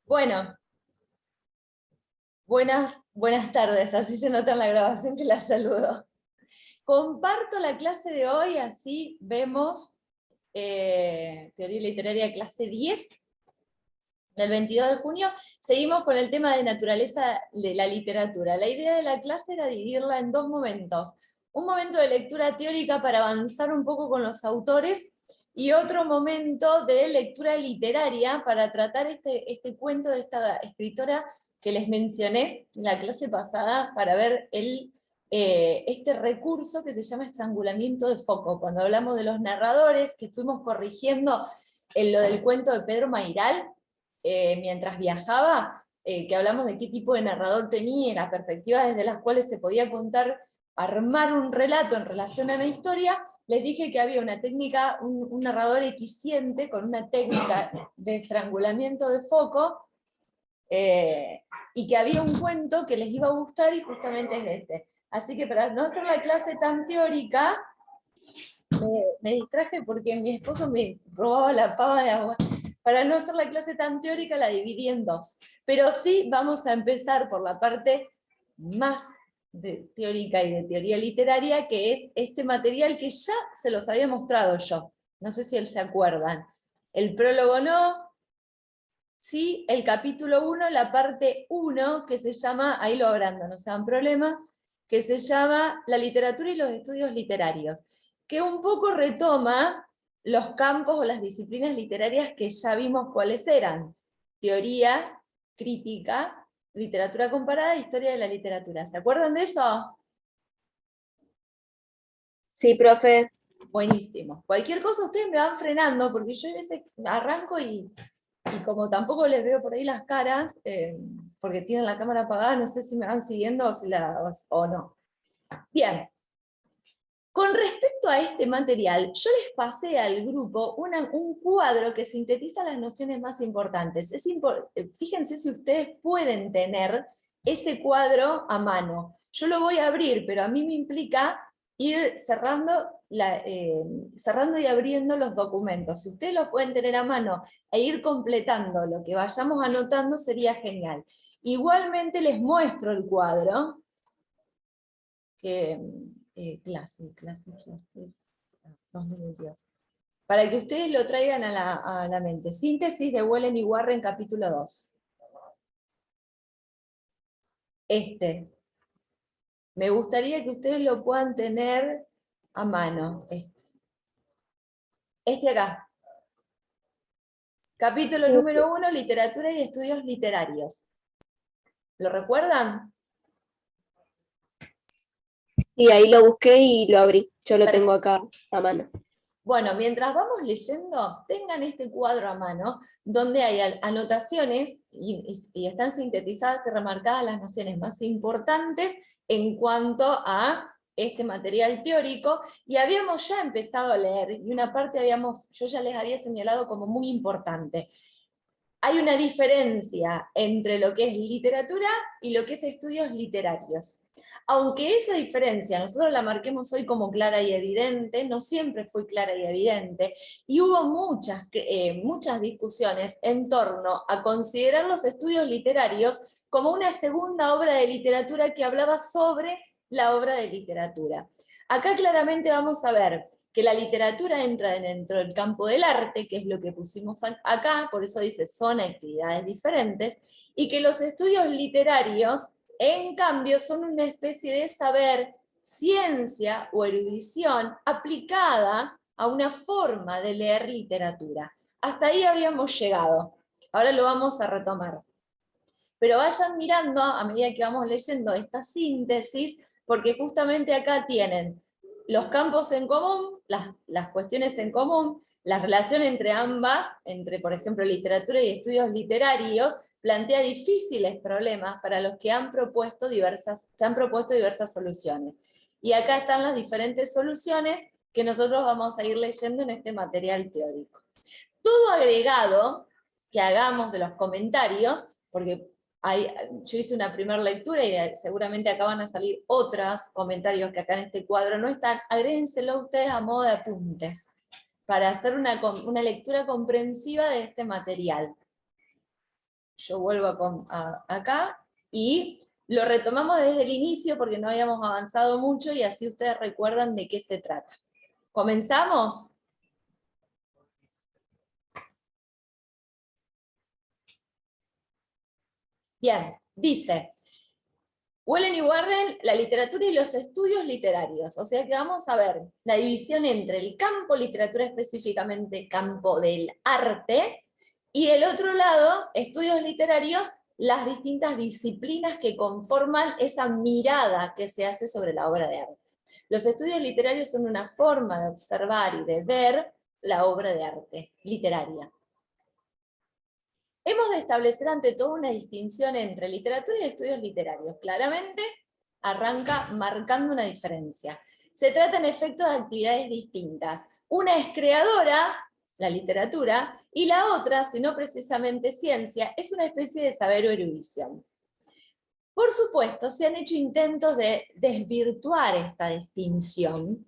Bueno, buenas tardes, así se nota en la grabación que la saludo. Comparto la clase de hoy, así vemos Teoría Literaria clase 10, del 22 de junio. Seguimos con el tema de naturaleza de la literatura. La idea de la clase era dividirla en dos momentos. Un momento de lectura teórica para avanzar un poco con los autores, y otro momento de lectura literaria para tratar este cuento de esta escritora que les mencioné en la clase pasada, para ver este recurso que se llama estrangulamiento de foco. Cuando hablamos de los narradores, que fuimos corrigiendo en lo del cuento de Pedro Mairal, mientras viajaba, que hablamos de qué tipo de narrador tenía, las perspectivas desde las cuales se podía contar, armar un relato en relación a la historia. Les dije que había una técnica, un narrador eficiente con una técnica de estrangulamiento de foco, y que había un cuento que les iba a gustar, y justamente es este. Así que para no hacer la clase tan teórica, me distraje porque mi esposo me robaba la pava de agua. Para no hacer la clase tan teórica, la dividí en dos. Pero sí vamos a empezar por la parte más teórica y de teoría literaria, que es este material que ya se los había mostrado yo. No sé si se acuerdan. El prólogo no, sí, el capítulo 1, la parte 1, que se llama, ahí lo agrando, no se dan problema, que se llama La literatura y los estudios literarios, que un poco retoma los campos o las disciplinas literarias que ya vimos cuáles eran: teoría, crítica, literatura comparada e historia de la literatura. ¿Se acuerdan de eso? Sí, profe. Buenísimo. Cualquier cosa ustedes me van frenando, porque yo a veces arranco y como tampoco les veo por ahí las caras, porque tienen la cámara apagada, no sé si me van siguiendo o no. Bien. Con respecto a este material, yo les pasé al grupo un cuadro que sintetiza las nociones más importantes. Fíjense si ustedes pueden tener ese cuadro a mano. Yo lo voy a abrir, pero a mí me implica ir cerrando y abriendo los documentos. Si ustedes lo pueden tener a mano e ir completando lo que vayamos anotando, sería genial. Igualmente les muestro el cuadro, que clases, 2 minutos, para que ustedes lo traigan a la mente. Síntesis de Wellen y Warren, capítulo 2. Me gustaría que ustedes lo puedan tener a mano. Este acá. Capítulo número 1, literatura y estudios literarios. ¿Lo recuerdan? Y ahí lo busqué y lo abrí. Yo lo tengo acá a mano. Bueno, mientras vamos leyendo, tengan este cuadro a mano, donde hay anotaciones y están sintetizadas y remarcadas las nociones más importantes en cuanto a este material teórico, y habíamos ya empezado a leer, y una parte yo ya les había señalado como muy importante. Hay una diferencia entre lo que es literatura y lo que es estudios literarios. Aunque esa diferencia nosotros la marquemos hoy como clara y evidente, no siempre fue clara y evidente, y hubo muchas discusiones en torno a considerar los estudios literarios como una segunda obra de literatura que hablaba sobre la obra de literatura. Acá claramente vamos a ver que la literatura entra dentro del campo del arte, que es lo que pusimos acá, por eso dice son actividades diferentes, y que los estudios literarios, en cambio, son una especie de saber, ciencia o erudición aplicada a una forma de leer literatura. Hasta ahí habíamos llegado. Ahora lo vamos a retomar. Pero vayan mirando a medida que vamos leyendo esta síntesis, porque justamente acá tienen los campos en común, las cuestiones en común, la relación entre ambas, entre, por ejemplo, literatura y estudios literarios, plantea difíciles problemas para los que se han propuesto diversas soluciones. Y acá están las diferentes soluciones que nosotros vamos a ir leyendo en este material teórico. Todo agregado que hagamos de los comentarios, porque yo hice una primera lectura y seguramente acá van a salir otros comentarios que acá en este cuadro no están, agréguenselo ustedes a modo de apuntes, para hacer una lectura comprensiva de este material. yo vuelvo acá, y lo retomamos desde el inicio porque no habíamos avanzado mucho, y así ustedes recuerdan de qué se trata. ¿Comenzamos? Bien, dice, Wellen y Warren, la literatura y los estudios literarios. O sea que vamos a ver la división entre el campo literatura, específicamente campo del arte, y el otro lado, estudios literarios, las distintas disciplinas que conforman esa mirada que se hace sobre la obra de arte. Los estudios literarios son una forma de observar y de ver la obra de arte literaria. Hemos de establecer ante todo una distinción entre literatura y estudios literarios. Claramente arranca marcando una diferencia. Se trata en efecto de actividades distintas. Una es creadora, la literatura, y la otra, si no precisamente ciencia, es una especie de saber o erudición. Por supuesto, se han hecho intentos de desvirtuar esta distinción.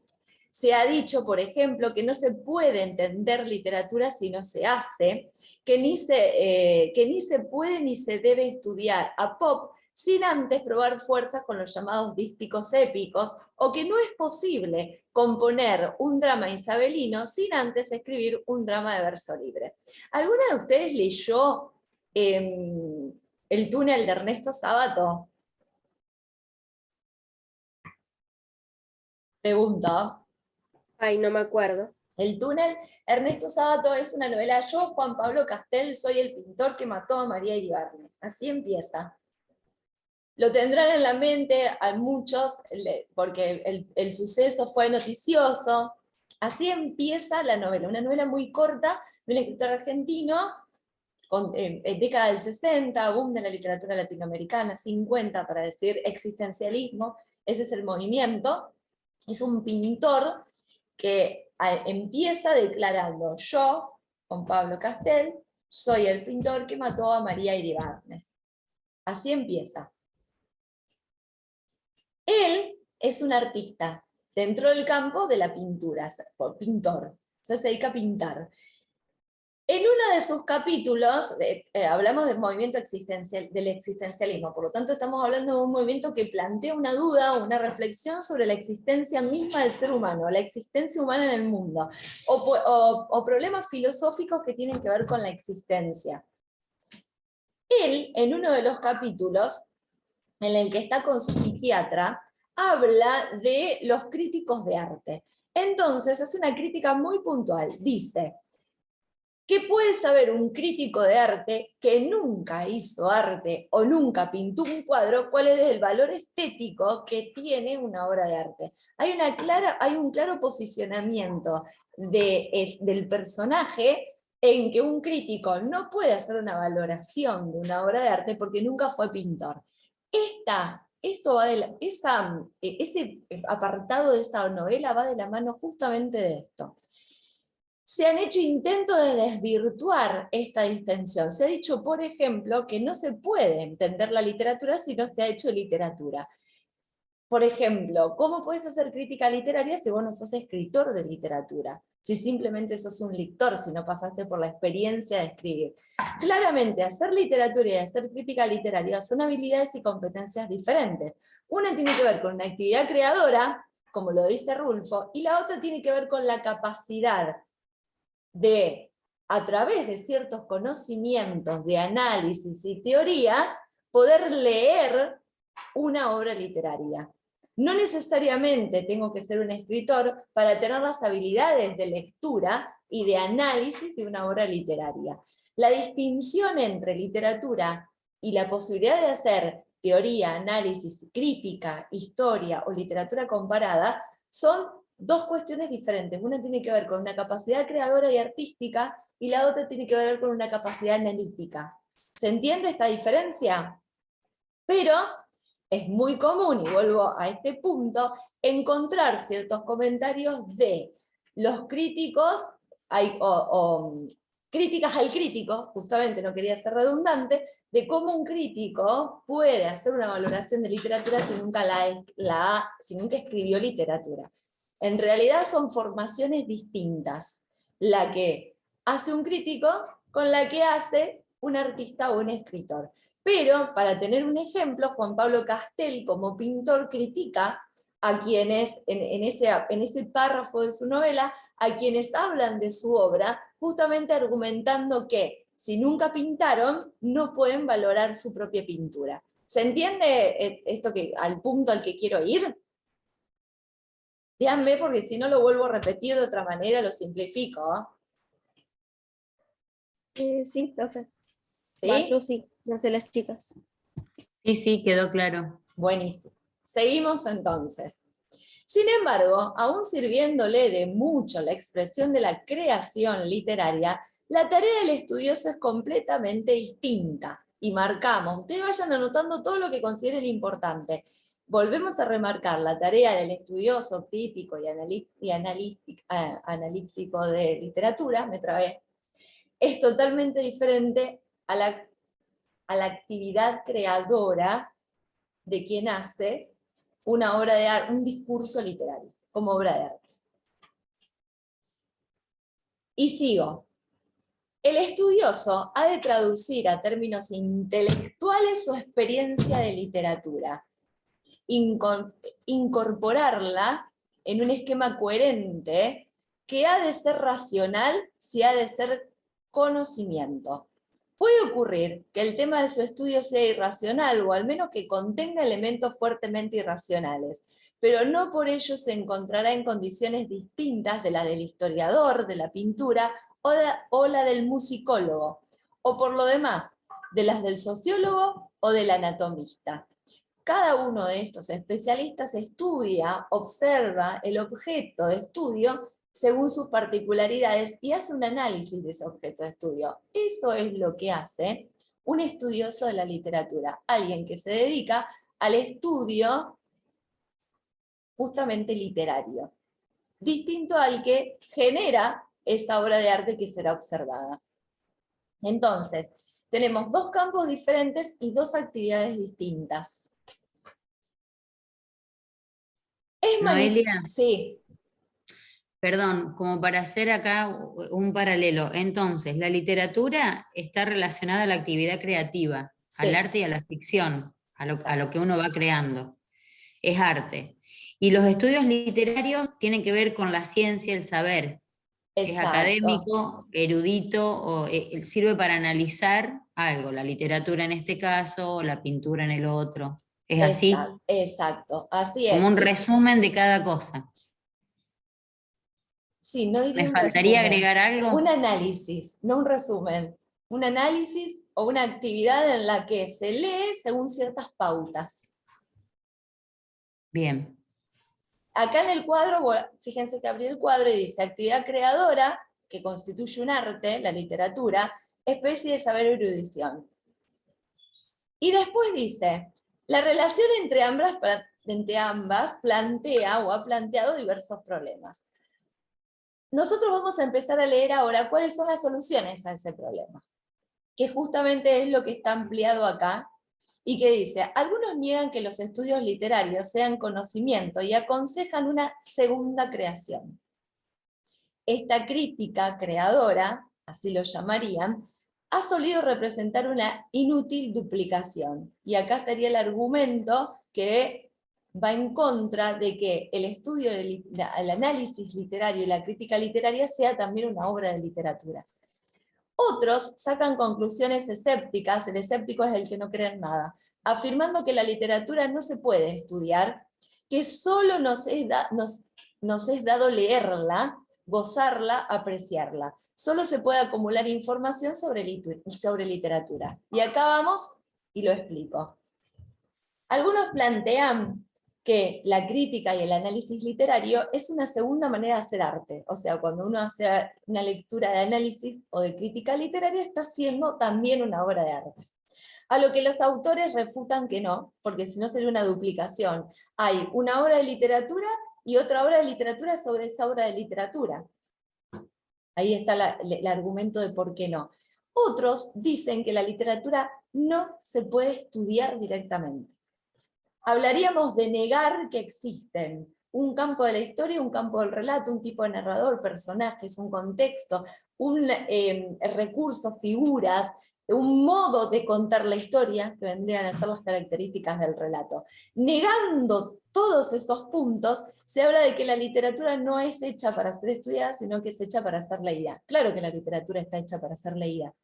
Se ha dicho, por ejemplo, que no se puede entender literatura si no se hace, que ni se puede ni se debe estudiar a Pope sin antes probar fuerzas con los llamados dísticos épicos, o que no es posible componer un drama isabelino sin antes escribir un drama de verso libre. ¿Alguna de ustedes leyó El túnel de Ernesto Sábato? Pregunta. Ay, no me acuerdo. El túnel, Ernesto Sábato, es una novela. Yo, Juan Pablo Castel, soy el pintor que mató a María Iribarne. Así empieza. Lo tendrán en la mente a muchos, porque el suceso fue noticioso. Así empieza la novela, una novela muy corta de un escritor argentino, década del 60, boom de la literatura latinoamericana, 50 para decir existencialismo, ese es el movimiento. Es un pintor que empieza declarando: yo, Juan Pablo Castel, soy el pintor que mató a María Iribarne. Así empieza. Él es un artista dentro del campo de la pintura, pintor, o sea, se dedica a pintar. En uno de sus capítulos hablamos del movimiento del existencialismo, por lo tanto estamos hablando de un movimiento que plantea una duda, una reflexión sobre la existencia misma del ser humano, la existencia humana en el mundo, o problemas filosóficos que tienen que ver con la existencia. Él, en uno de los capítulos, en el que está con su psiquiatra, habla de los críticos de arte. Entonces hace una crítica muy puntual, dice: ¿qué puede saber un crítico de arte que nunca hizo arte o nunca pintó un cuadro cuál es el valor estético que tiene una obra de arte? Hay un claro posicionamiento del personaje en que un crítico no puede hacer una valoración de una obra de arte porque nunca fue pintor. Ese apartado de esta novela va de la mano justamente de esto. Se han hecho intentos de desvirtuar esta distinción. Se ha dicho, por ejemplo, que no se puede entender la literatura si no se ha hecho literatura. Por ejemplo, ¿cómo puedes hacer crítica literaria si vos no sos escritor de literatura? Si simplemente sos un lector, si no pasaste por la experiencia de escribir. Claramente, hacer literatura y hacer crítica literaria son habilidades y competencias diferentes. Una tiene que ver con una actividad creadora, como lo dice Rulfo, y la otra tiene que ver con la capacidad de, a través de ciertos conocimientos de análisis y teoría, poder leer una obra literaria. No necesariamente tengo que ser un escritor para tener las habilidades de lectura y de análisis de una obra literaria. La distinción entre literatura y la posibilidad de hacer teoría, análisis, crítica, historia o literatura comparada son dos cuestiones diferentes. Una tiene que ver con una capacidad creadora y artística, y la otra tiene que ver con una capacidad analítica. ¿Se entiende esta diferencia? Pero es muy común, y vuelvo a este punto, encontrar ciertos comentarios de los críticos, críticas al crítico, justamente no quería ser redundante, de cómo un crítico puede hacer una valoración de literatura si nunca escribió literatura. En realidad son formaciones distintas, la que hace un crítico con la que hace un artista o un escritor. Pero, para tener un ejemplo, Juan Pablo Castel, como pintor, critica a quienes, en ese párrafo de su novela, a quienes hablan de su obra, justamente argumentando que si nunca pintaron, no pueden valorar su propia pintura. ¿Se entiende esto al punto al que quiero ir? Díganme, porque si no lo vuelvo a repetir de otra manera, lo simplifico. Sí, profe. ¿Sí? Yo sí, no sé las chicas. Sí, sí, quedó claro. Buenísimo. Seguimos entonces. Sin embargo, aún sirviéndole de mucho la expresión de la creación literaria, la tarea del estudioso es completamente distinta. Y marcamos, ustedes vayan anotando todo lo que consideren importante. Volvemos a remarcar la tarea del estudioso, crítico y analítico de literatura, me trabé, es totalmente diferente a la actividad creadora de quien hace una obra de arte, un discurso literario, como obra de arte. Y sigo. El estudioso ha de traducir a términos intelectuales su experiencia de literatura, incorporarla en un esquema coherente que ha de ser racional si ha de ser conocimiento. Puede ocurrir que el tema de su estudio sea irracional, o al menos que contenga elementos fuertemente irracionales, pero no por ello se encontrará en condiciones distintas de la del historiador, de la pintura, o la del musicólogo, o por lo demás, de las del sociólogo o del anatomista. Cada uno de estos especialistas estudia, observa el objeto de estudio según sus particularidades y hace un análisis de ese objeto de estudio. Eso es lo que hace un estudioso de la literatura, alguien que se dedica al estudio justamente literario, distinto al que genera esa obra de arte que será observada. Entonces, tenemos dos campos diferentes y dos actividades distintas. Noelia, sí. perdón, como para hacer acá un paralelo. Entonces, la literatura está relacionada a la actividad creativa, Sí. al arte y a la ficción, a lo que uno va creando. Es arte. Y los estudios literarios tienen que ver con la ciencia, el saber. Es Exacto. académico, erudito, o sirve para analizar algo, la literatura en este caso, la pintura en el otro. ¿Es así? Exacto, así es. Como un resumen de cada cosa. Sí, no diría ¿Me un faltaría resumen. agregar algo? Un análisis, no un resumen. Un análisis o una actividad en la que se lee según ciertas pautas. Bien. Acá en el cuadro, fíjense que abrí el cuadro y dice actividad creadora, que constituye un arte, la literatura, especie de saber o erudición. Y después dice, la relación entre ambas plantea o ha planteado diversos problemas. Nosotros vamos a empezar a leer ahora cuáles son las soluciones a ese problema, que justamente es lo que está ampliado acá, y que dice, algunos niegan que los estudios literarios sean conocimiento y aconsejan una segunda creación. Esta crítica creadora, así lo llamarían, ha solido representar una inútil duplicación. Y acá estaría el argumento que va en contra de que el estudio, el análisis literario y la crítica literaria sea también una obra de literatura. Otros sacan conclusiones escépticas, el escéptico es el que no cree en nada, afirmando que la literatura no se puede estudiar, que solo nos es dado leerla, gozarla, apreciarla. Solo se puede acumular información sobre literatura. Y acá vamos y lo explico. Algunos plantean que la crítica y el análisis literario es una segunda manera de hacer arte. O sea, cuando uno hace una lectura de análisis o de crítica literaria, está haciendo también una obra de arte. A lo que los autores refutan que no, porque si no sería una duplicación. Hay una obra de literatura y otra obra de literatura sobre esa obra de literatura. Ahí está el argumento de por qué no. Otros dicen que la literatura no se puede estudiar directamente. Hablaríamos de negar que existen un campo de la historia, un campo del relato, un tipo de narrador, personajes, un contexto, un recurso, figuras, un modo de contar la historia, que vendrían a ser las características del relato. Negando todos esos puntos, se habla de que la literatura no es hecha para ser estudiada, sino que es hecha para ser leída. Claro que la literatura está hecha para ser leída,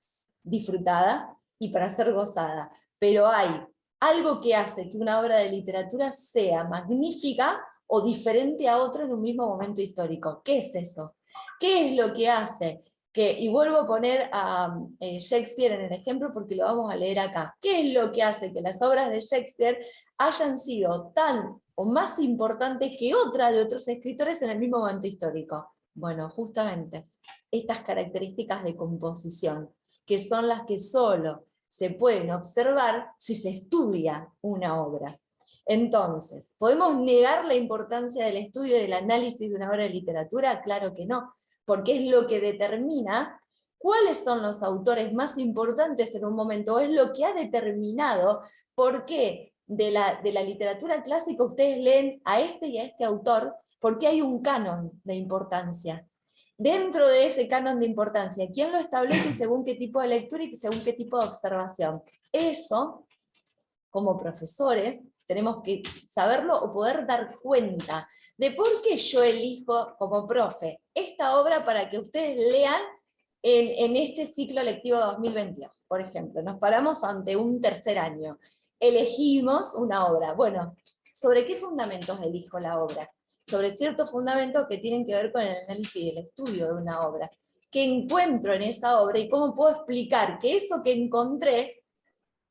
disfrutada y para ser gozada, pero hay algo que hace que una obra de literatura sea magnífica o diferente a otra en un mismo momento histórico. ¿Qué es eso? ¿Qué es lo que hace que, y vuelvo a poner a Shakespeare en el ejemplo porque lo vamos a leer acá, qué es lo que hace que las obras de Shakespeare hayan sido tan o más importantes que otras de otros escritores en el mismo momento histórico? Bueno, justamente estas características de composición, que son las que solo se pueden observar si se estudia una obra. Entonces, ¿podemos negar la importancia del estudio y del análisis de una obra de literatura? Claro que no, porque es lo que determina cuáles son los autores más importantes en un momento, o es lo que ha determinado por qué de la literatura clásica ustedes leen a este y a este autor, porque hay un canon de importancia. Dentro de ese canon de importancia, ¿quién lo establece y según qué tipo de lectura y según qué tipo de observación? Eso, como profesores, tenemos que saberlo o poder dar cuenta de por qué yo elijo como profe esta obra para que ustedes lean en este ciclo lectivo 2022. Por ejemplo, nos paramos ante un tercer año, elegimos una obra. Bueno, ¿sobre qué fundamentos elijo la obra? Sobre ciertos fundamentos que tienen que ver con el análisis y el estudio de una obra. ¿Qué encuentro en esa obra y cómo puedo explicar que eso que encontré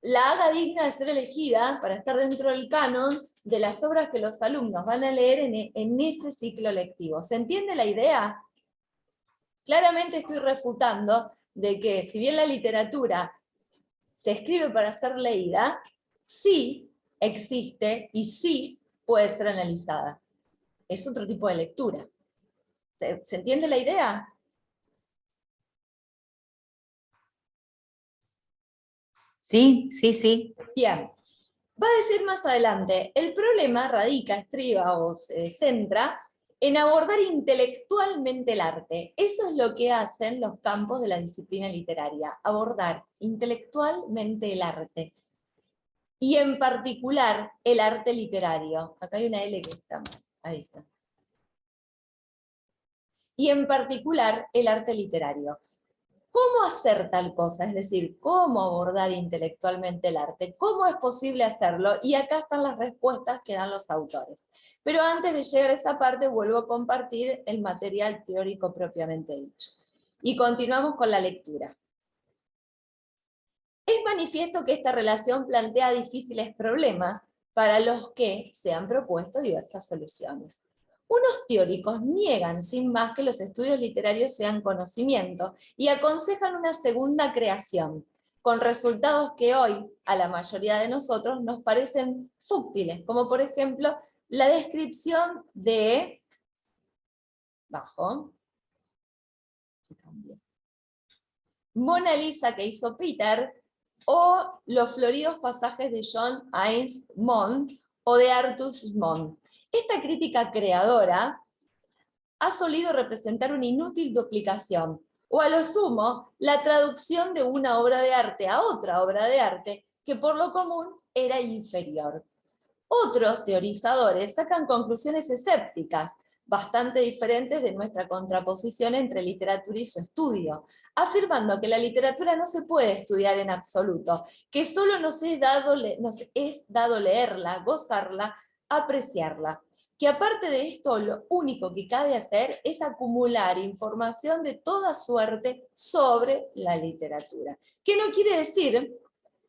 la haga digna de ser elegida para estar dentro del canon de las obras que los alumnos van a leer en ese ciclo lectivo? ¿Se entiende la idea? Claramente estoy refutando de que si bien la literatura se escribe para ser leída, sí existe y sí puede ser analizada. Es otro tipo de lectura. ¿Se entiende la idea? Sí, sí, sí. Bien. Va a decir más adelante, el problema radica, estriba o se centra en abordar intelectualmente el arte. Eso es lo que hacen los campos de la disciplina literaria, abordar intelectualmente el arte. Y en particular el arte literario. Acá hay una L que está mal. Ahí está. Y en particular el arte literario. ¿Cómo hacer tal cosa? Es decir, ¿cómo abordar intelectualmente el arte? ¿Cómo es posible hacerlo? Y acá están las respuestas que dan los autores. Pero antes de llegar a esa parte, vuelvo a compartir el material teórico propiamente dicho. Y continuamos con la lectura. Es manifiesto que esta relación plantea difíciles problemas para los que se han propuesto diversas soluciones. Unos teóricos niegan sin más que los estudios literarios sean conocimiento y aconsejan una segunda creación, con resultados que hoy a la mayoría de nosotros nos parecen fútiles, como por ejemplo la descripción de Mona Lisa que hizo Peter, o los floridos pasajes de John Heinz Mond o de Artus Mond. Esta crítica creadora ha solido representar una inútil duplicación, o a lo sumo, la traducción de una obra de arte a otra obra de arte que por lo común era inferior. Otros teorizadores sacan conclusiones escépticas, bastante diferentes de nuestra contraposición entre literatura y su estudio, afirmando que la literatura no se puede estudiar en absoluto, que solo nos es dado leerla, gozarla, apreciarla. Que aparte de esto, lo único que cabe hacer es acumular información de toda suerte sobre la literatura. ¿Qué no quiere decir,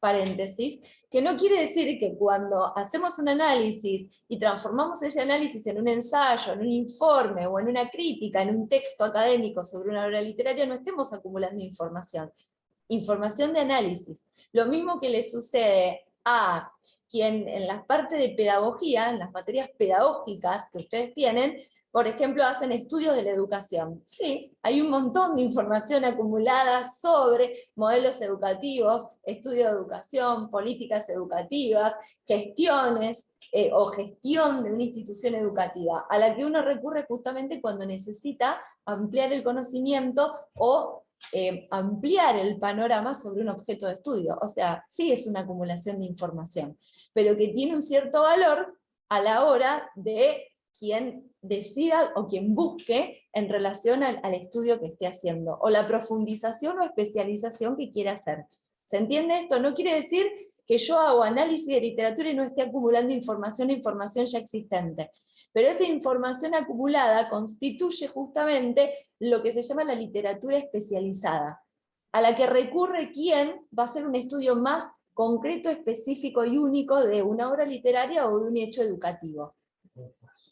paréntesis, que no quiere decir que cuando hacemos un análisis y transformamos ese análisis en un ensayo, en un informe o en una crítica, en un texto académico sobre una obra literaria, no estemos acumulando información de análisis. Lo mismo que le sucede a quien en la parte de pedagogía, en las materias pedagógicas que ustedes tienen, por ejemplo, hacen estudios de la educación. Sí, hay un montón de información acumulada sobre modelos educativos, estudio de educación, políticas educativas, gestiones o gestión de una institución educativa, a la que uno recurre justamente cuando necesita ampliar el conocimiento o ampliar el panorama sobre un objeto de estudio. O sea, sí es una acumulación de información, pero que tiene un cierto valor a la hora de quien decida o quien busque en relación al estudio que esté haciendo, o la profundización o especialización que quiera hacer. ¿Se entiende esto? No quiere decir que yo hago análisis de literatura y no esté acumulando información ya existente. Pero esa información acumulada constituye justamente lo que se llama la literatura especializada, a la que recurre quien va a hacer un estudio más concreto, específico y único de una obra literaria o de un hecho educativo.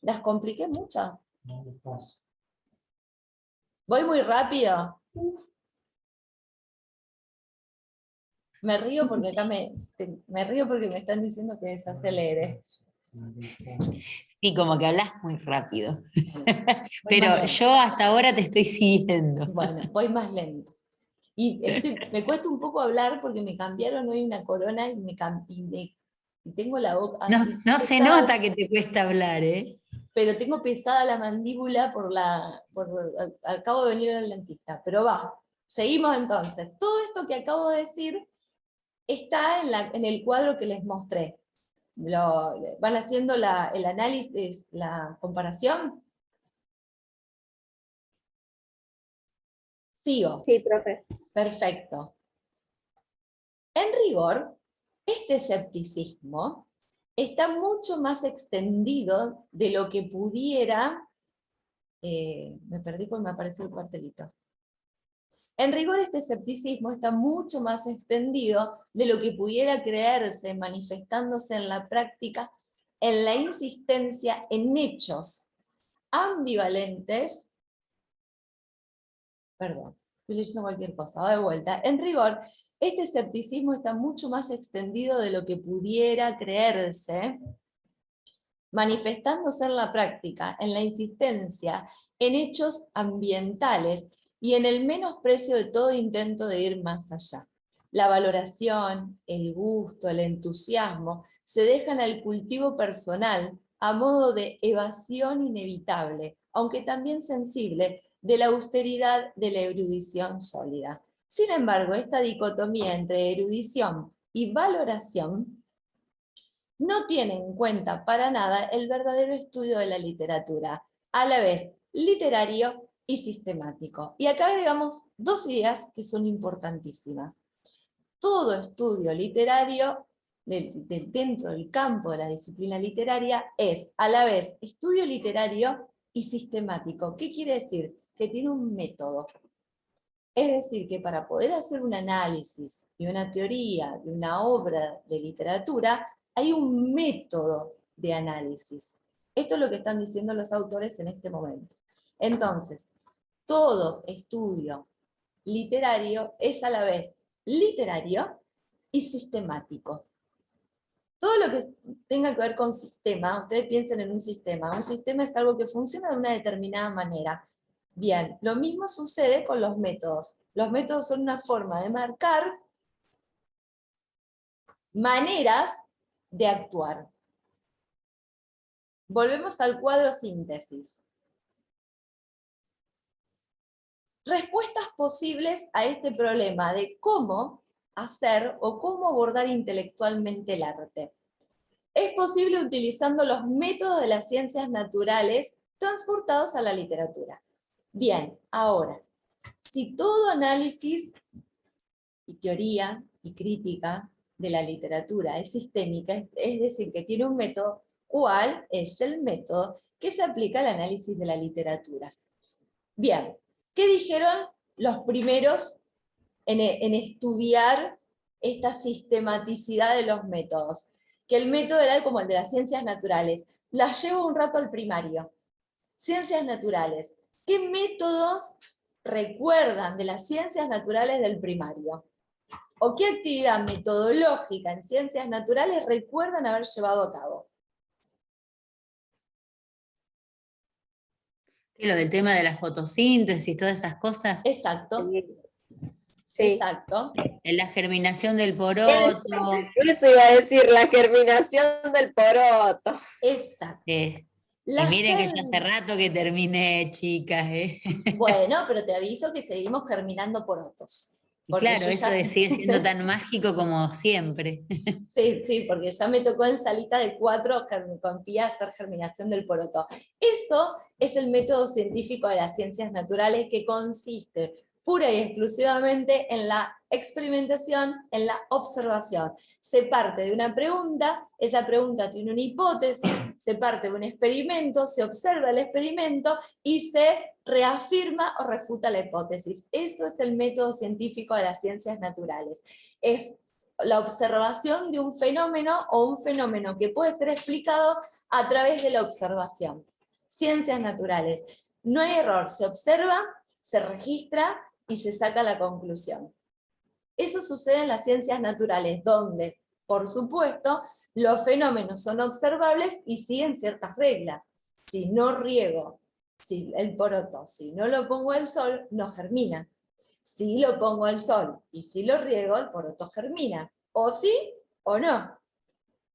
¿Las compliqué mucho? ¿Voy muy rápido? Me río porque acá me río porque me están diciendo que desacelere. Y como que hablas muy rápido. Bueno, Pero yo hasta ahora te estoy siguiendo. Bueno, voy más lento. Y me cuesta un poco hablar porque me cambiaron hoy una corona y tengo la boca así. No se nota que te cuesta hablar, ¿eh? Pero tengo pesada la mandíbula acabo de venir al dentista. Pero va, seguimos entonces. Todo esto que acabo de decir está en el cuadro que les mostré. ¿Van haciendo el análisis, la comparación? Sigo. Sí, profe. Perfecto. En rigor, este escepticismo está mucho más extendido de lo que pudiera... me perdí porque me apareció el cuartelito. En rigor, este escepticismo está mucho más extendido de lo que pudiera creerse, manifestándose en la práctica, en la insistencia en hechos ambivalentes. Perdón, estoy leyendo cualquier cosa, va de vuelta. En rigor, este escepticismo está mucho más extendido de lo que pudiera creerse, manifestándose en la práctica, en la insistencia, en hechos ambientales y en el menosprecio de todo intento de ir más allá. La valoración, el gusto, el entusiasmo se dejan al cultivo personal a modo de evasión inevitable, aunque también sensible, de la austeridad de la erudición sólida. Sin embargo, esta dicotomía entre erudición y valoración no tiene en cuenta para nada el verdadero estudio de la literatura, a la vez literario y sistemático. Y acá agregamos dos ideas que son importantísimas. Todo estudio literario dentro del campo de la disciplina literaria es a la vez estudio literario y sistemático. ¿Qué quiere decir? Que tiene un método. Es decir, que para poder hacer un análisis y una teoría de una obra de literatura, hay un método de análisis. Esto es lo que están diciendo los autores en este momento. Entonces, todo estudio literario es a la vez literario y sistemático. Todo lo que tenga que ver con sistema, ustedes piensen en un sistema es algo que funciona de una determinada manera. Bien, lo mismo sucede con los métodos. Los métodos son una forma de marcar maneras de actuar. Volvemos al cuadro síntesis. Respuestas posibles a este problema de cómo hacer o cómo abordar intelectualmente el arte. Es posible utilizando los métodos de las ciencias naturales transportados a la literatura. Bien, ahora, si todo análisis y teoría y crítica de la literatura es sistémica, es decir, que tiene un método, ¿cuál es el método que se aplica al análisis de la literatura? Bien, ¿qué dijeron los primeros en estudiar esta sistematicidad de los métodos? Que el método era como el de las ciencias naturales. Las llevo un rato al primario. Ciencias naturales. ¿Qué métodos recuerdan de las ciencias naturales del primario? ¿O qué actividad metodológica en ciencias naturales recuerdan haber llevado a cabo? Lo del tema de la fotosíntesis, todas esas cosas. Exacto. Sí. Exacto. En la germinación del poroto. Eso iba a decir, la germinación del poroto. Exacto. Y miren que ya hace rato que terminé, chicas, ¿eh? Bueno, pero te aviso que seguimos germinando porotos. Y Porque claro, yo eso ya... sigue siendo tan mágico como siempre. Sí, sí, porque ya me tocó en salita de 4 con Pía hacer germinación del poroto. Eso es el método científico de las ciencias naturales, que consiste pura y exclusivamente en la experimentación, en la observación. Se parte de una pregunta, esa pregunta tiene una hipótesis, se parte de un experimento, se observa el experimento y se reafirma o refuta la hipótesis. Eso es el método científico de las ciencias naturales. Es la observación de un fenómeno o un fenómeno que puede ser explicado a través de la observación. Ciencias naturales. No hay error, se observa, se registra y se saca la conclusión. Eso sucede en las ciencias naturales, donde, por supuesto, los fenómenos son observables y siguen ciertas reglas. Si no riego el poroto, si no lo pongo al sol, no germina. Si lo pongo al sol y si lo riego, el poroto germina. O sí o no.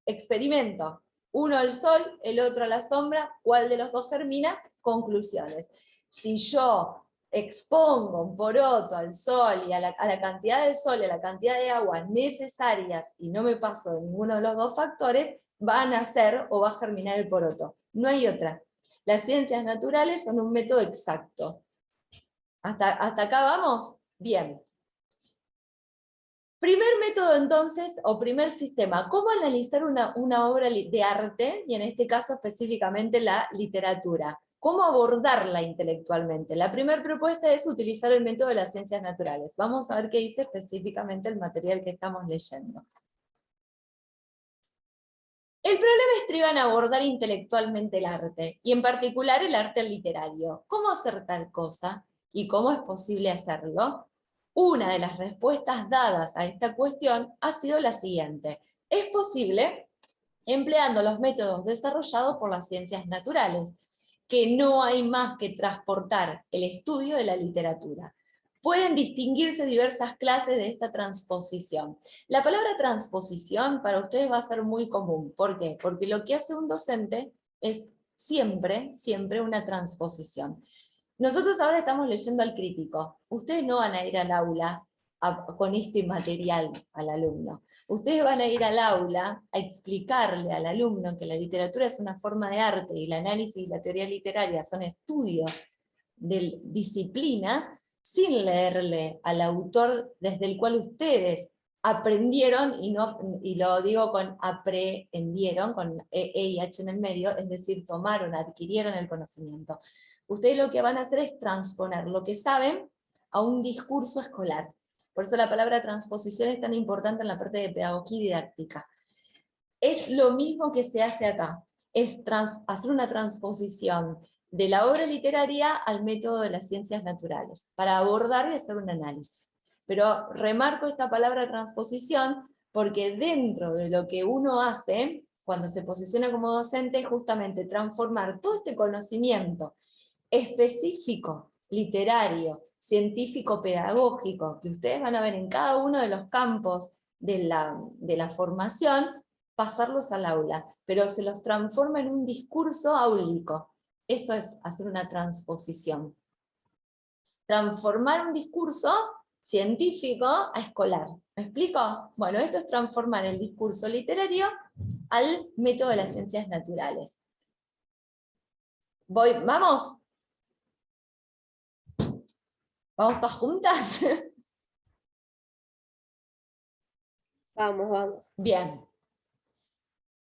Experimento. Uno al sol, el otro a la sombra. ¿Cuál de los dos germina? Conclusiones. Si yo expongo un poroto al sol y a la cantidad de sol y a la cantidad de agua necesarias y no me paso de ninguno de los dos factores, va a nacer o va a germinar el poroto. No hay otra. Las ciencias naturales son un método exacto. ¿Hasta acá vamos? Bien. Primer método entonces, o primer sistema, ¿cómo analizar una obra de arte, y en este caso específicamente la literatura? ¿Cómo abordarla intelectualmente? La primera propuesta es utilizar el método de las ciencias naturales. Vamos a ver qué dice específicamente el material que estamos leyendo. El problema estriba en abordar intelectualmente el arte, y en particular el arte literario. ¿Cómo hacer tal cosa? ¿Y cómo es posible hacerlo? Una de las respuestas dadas a esta cuestión ha sido la siguiente. Es posible empleando los métodos desarrollados por las ciencias naturales, que no hay más que transportar el estudio de la literatura. Pueden distinguirse diversas clases de esta transposición. La palabra transposición para ustedes va a ser muy común. ¿Por qué? Porque lo que hace un docente es siempre, siempre una transposición. Nosotros ahora estamos leyendo al crítico. Ustedes no van a ir al aula con este material al alumno. Ustedes van a ir al aula a explicarle al alumno que la literatura es una forma de arte y el análisis y la teoría literaria son estudios de disciplinas, sin leerle al autor desde el cual ustedes aprendieron, y lo digo con aprendieron, con E y H en el medio, es decir, tomaron, adquirieron el conocimiento. Ustedes lo que van a hacer es transponer lo que saben a un discurso escolar. Por eso la palabra transposición es tan importante en la parte de pedagogía y didáctica. Es lo mismo que se hace acá, es hacer una transposición de la obra literaria al método de las ciencias naturales, para abordar y hacer un análisis. Pero remarco esta palabra transposición porque dentro de lo que uno hace, cuando se posiciona como docente, es justamente transformar todo este conocimiento específico, literario, científico, pedagógico, que ustedes van a ver en cada uno de los campos de la formación, pasarlos al aula, pero se los transforma en un discurso áulico. Eso es hacer una transposición. Transformar un discurso científico a escolar. ¿Me explico? Bueno, esto es transformar el discurso literario al método de las ciencias naturales. ¿Vamos? ¿Vamos todas juntas? Vamos, vamos. Bien.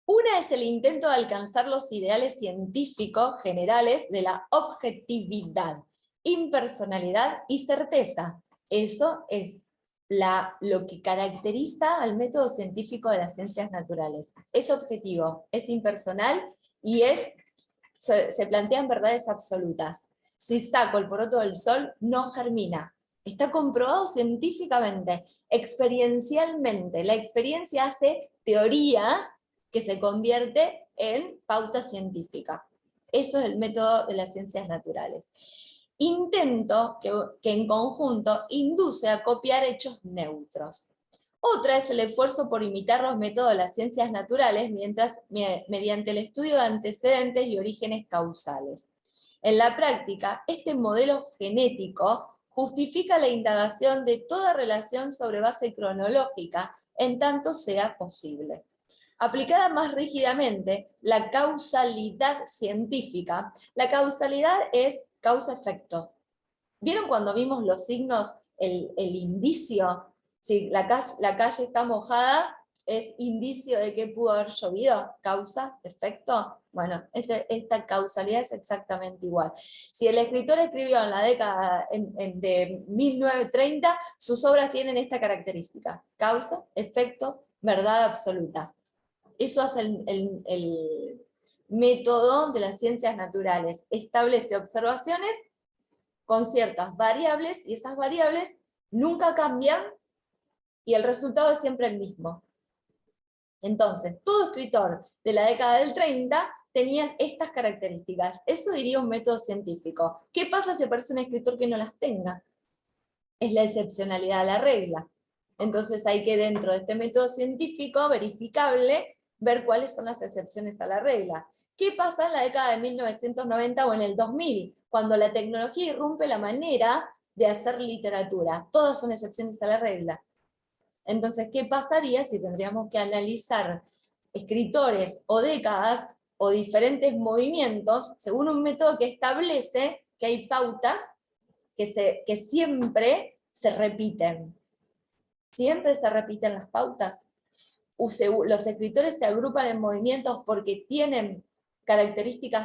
Una es el intento de alcanzar los ideales científicos generales de la objetividad, impersonalidad y certeza. Eso es lo que caracteriza al método científico de las ciencias naturales. Es objetivo, es impersonal y se plantean verdades absolutas. Si saco el poroto del sol, no germina. Está comprobado científicamente, experiencialmente. La experiencia hace teoría que se convierte en pauta científica. Eso es el método de las ciencias naturales. Intento que en conjunto induce a copiar hechos neutros. Otra es el esfuerzo por imitar los métodos de las ciencias naturales mediante el estudio de antecedentes y orígenes causales. En la práctica, este modelo genético justifica la indagación de toda relación sobre base cronológica, en tanto sea posible. Aplicada más rígidamente, la causalidad científica. La causalidad es causa-efecto. ¿Vieron cuando vimos los signos, el indicio? Si la calle está mojada, es indicio de que pudo haber llovido. Causa, efecto. Bueno, esta causalidad es exactamente igual. Si el escritor escribió en la década de 1930, sus obras tienen esta característica. Causa, efecto, verdad absoluta. Eso hace el método de las ciencias naturales. Establece observaciones con ciertas variables, y esas variables nunca cambian, y el resultado es siempre el mismo. Entonces, todo escritor de la década del 30 tenía estas características. Eso diría un método científico. ¿Qué pasa si aparece un escritor que no las tenga? Es la excepcionalidad a la regla. Entonces hay que, dentro de este método científico verificable, ver cuáles son las excepciones a la regla. ¿Qué pasa en la década de 1990 o en el 2000? Cuando la tecnología irrumpe la manera de hacer literatura. Todas son excepciones a la regla. Entonces, ¿qué pasaría si tendríamos que analizar escritores o décadas o diferentes movimientos según un método que establece que hay pautas que siempre se repiten? Siempre se repiten las pautas. Los escritores se agrupan en movimientos porque tienen características